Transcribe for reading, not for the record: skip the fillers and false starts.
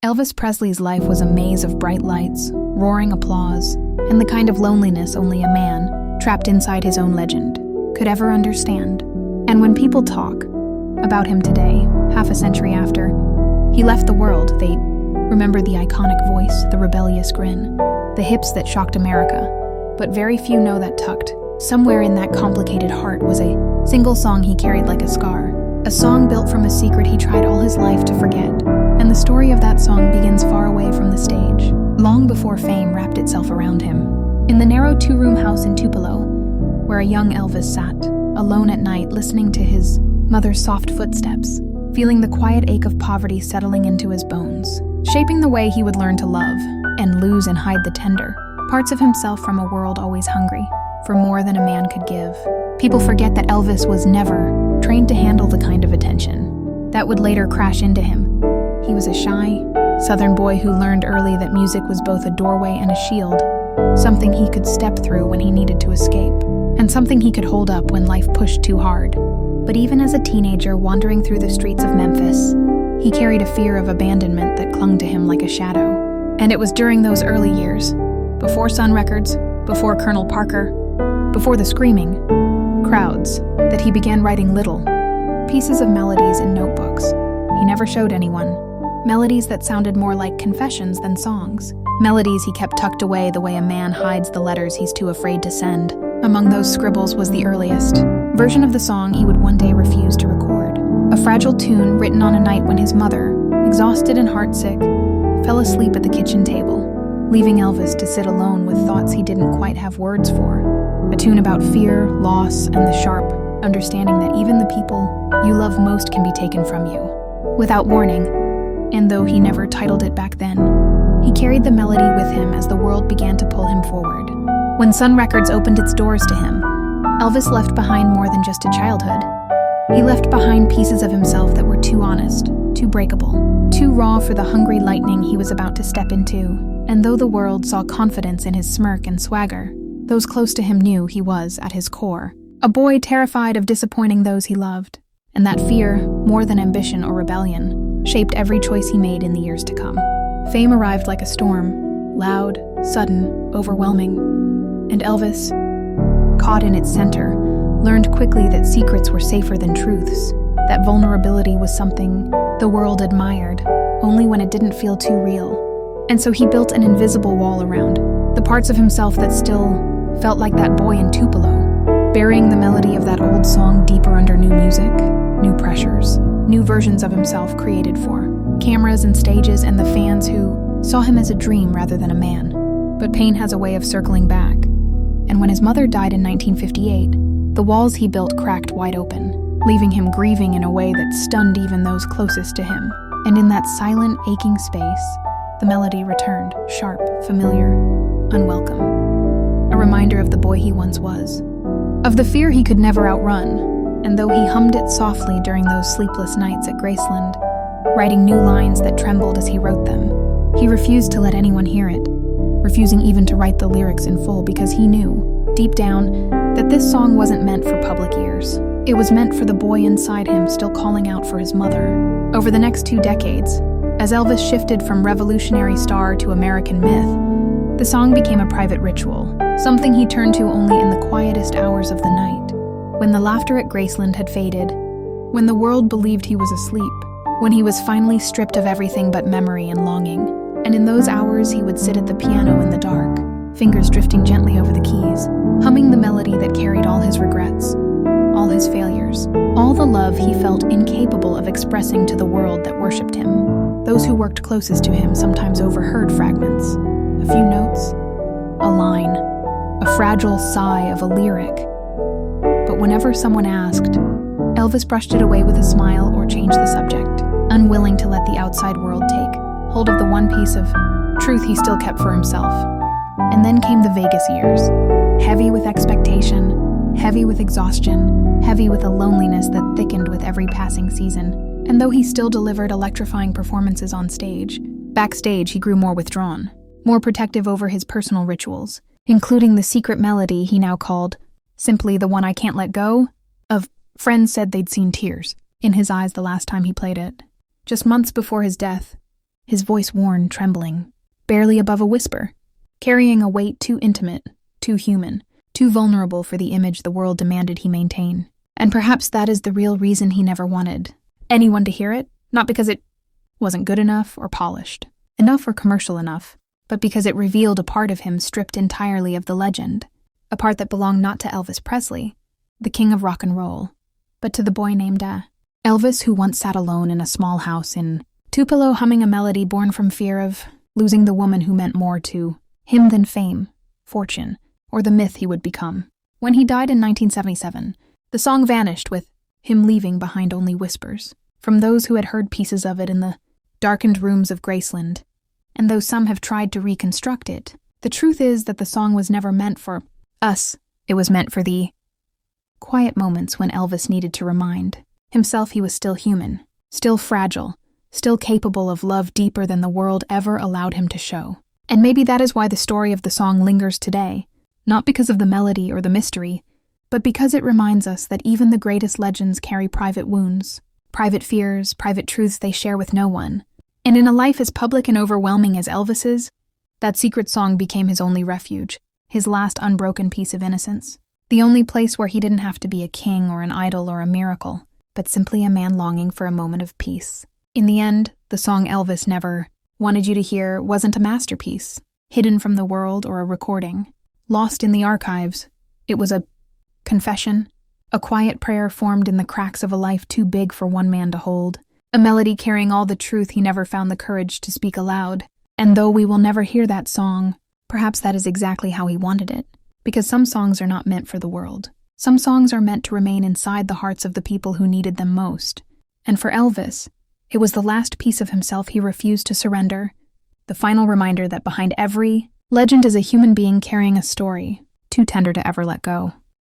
Elvis Presley's life was a maze of bright lights, roaring applause, and the kind of loneliness only a man, trapped inside his own legend, could ever understand. And when people talk about him today, half a century after he left the world, they remember the iconic voice, the rebellious grin, the hips that shocked America. But very few know that tucked somewhere in that complicated heart was a single song he carried like a scar, a song built from a secret he tried all his life to forget. And the story of that song begins far away from the stage, long before fame wrapped itself around him. In the narrow two-room house in Tupelo, where a young Elvis sat, alone at night listening to his mother's soft footsteps, feeling the quiet ache of poverty settling into his bones, shaping the way he would learn to love and lose and hide the tender parts of himself from a world always hungry for more than a man could give. People forget that Elvis was never trained to handle the kind of attention that would later crash into him. He was a shy, Southern boy who learned early that music was both a doorway and a shield, something he could step through when he needed to escape, and something he could hold up when life pushed too hard. But even as a teenager wandering through the streets of Memphis, he carried a fear of abandonment that clung to him like a shadow. And it was during those early years, before Sun Records, before Colonel Parker, before the screaming crowds, that he began writing little pieces of melodies in notebooks he never showed anyone. Melodies that sounded more like confessions than songs. Melodies he kept tucked away the way a man hides the letters he's too afraid to send. Among those scribbles was the earliest version of the song he would one day refuse to record. A fragile tune written on a night when his mother, exhausted and heartsick, fell asleep at the kitchen table, leaving Elvis to sit alone with thoughts he didn't quite have words for. A tune about fear, loss, and the sharp understanding that even the people you love most can be taken from you. Without warning, and though he never titled it back then, he carried the melody with him as the world began to pull him forward. When Sun Records opened its doors to him, Elvis left behind more than just a childhood. He left behind pieces of himself that were too honest, too breakable, too raw for the hungry lightning he was about to step into. And though the world saw confidence in his smirk and swagger, those close to him knew he was, at his core, a boy terrified of disappointing those he loved. And that fear, more than ambition or rebellion, shaped every choice he made in the years to come. Fame arrived like a storm, loud, sudden, overwhelming. And Elvis, caught in its center, learned quickly that secrets were safer than truths, that vulnerability was something the world admired, only when it didn't feel too real. And so he built an invisible wall around the parts of himself that still felt like that boy in Tupelo, burying the melody of that old song deeper under new music, new pressures, new versions of himself created for cameras and stages and the fans who saw him as a dream rather than a man. But pain has a way of circling back. And when his mother died in 1958, the walls he built cracked wide open, leaving him grieving in a way that stunned even those closest to him. And in that silent, aching space, the melody returned, sharp, familiar, unwelcome. A reminder of the boy he once was, of the fear he could never outrun. And though he hummed it softly during those sleepless nights at Graceland, writing new lines that trembled as he wrote them, he refused to let anyone hear it, refusing even to write the lyrics in full because he knew, deep down, that this song wasn't meant for public ears. It was meant for the boy inside him still calling out for his mother. Over the next 2 decades, as Elvis shifted from revolutionary star to American myth, the song became a private ritual, something he turned to only in the quietest hours of the night. When the laughter at Graceland had faded, when the world believed he was asleep, when he was finally stripped of everything but memory and longing, and in those hours he would sit at the piano in the dark, fingers drifting gently over the keys, humming the melody that carried all his regrets, all his failures, all the love he felt incapable of expressing to the world that worshipped him. Those who worked closest to him sometimes overheard fragments, a few notes, a line, a fragile sigh of a lyric. But whenever someone asked, Elvis brushed it away with a smile or changed the subject, unwilling to let the outside world take hold of the one piece of truth he still kept for himself. And then came the Vegas years, heavy with expectation, heavy with exhaustion, heavy with a loneliness that thickened with every passing season. And though he still delivered electrifying performances on stage, backstage he grew more withdrawn, more protective over his personal rituals, including the secret melody he now called simply the one I can't let go of. Friends said they'd seen tears in his eyes the last time he played it. Just months before his death, his voice worn, trembling, barely above a whisper, carrying a weight too intimate, too human, too vulnerable for the image the world demanded he maintain. And perhaps that is the real reason he never wanted anyone to hear it, not because it wasn't good enough or polished, enough or commercial enough, but because it revealed a part of him stripped entirely of the legend, a part that belonged not to Elvis Presley, the king of rock and roll, but to the boy named Elvis, who once sat alone in a small house in Tupelo humming a melody born from fear of losing the woman who meant more to him than fame, fortune, or the myth he would become. When he died in 1977, the song vanished with him leaving behind only whispers from those who had heard pieces of it in the darkened rooms of Graceland. And though some have tried to reconstruct it, the truth is that the song was never meant for us. It was meant for the quiet moments when Elvis needed to remind himself he was still human, still fragile, still capable of love deeper than the world ever allowed him to show. And maybe that is why the story of the song lingers today, not because of the melody or the mystery, but because it reminds us that even the greatest legends carry private wounds, private fears, private truths they share with no one. And in a life as public and overwhelming as Elvis's, that secret song became his only refuge, his last unbroken piece of innocence. The only place where he didn't have to be a king or an idol or a miracle, but simply a man longing for a moment of peace. In the end, the song Elvis never wanted you to hear wasn't a masterpiece, hidden from the world or a recording, lost in the archives. It was a confession, a quiet prayer formed in the cracks of a life too big for one man to hold, a melody carrying all the truth he never found the courage to speak aloud. And though we will never hear that song, perhaps that is exactly how he wanted it, because some songs are not meant for the world. Some songs are meant to remain inside the hearts of the people who needed them most. And for Elvis, it was the last piece of himself he refused to surrender, the final reminder that behind every legend is a human being carrying a story, too tender to ever let go.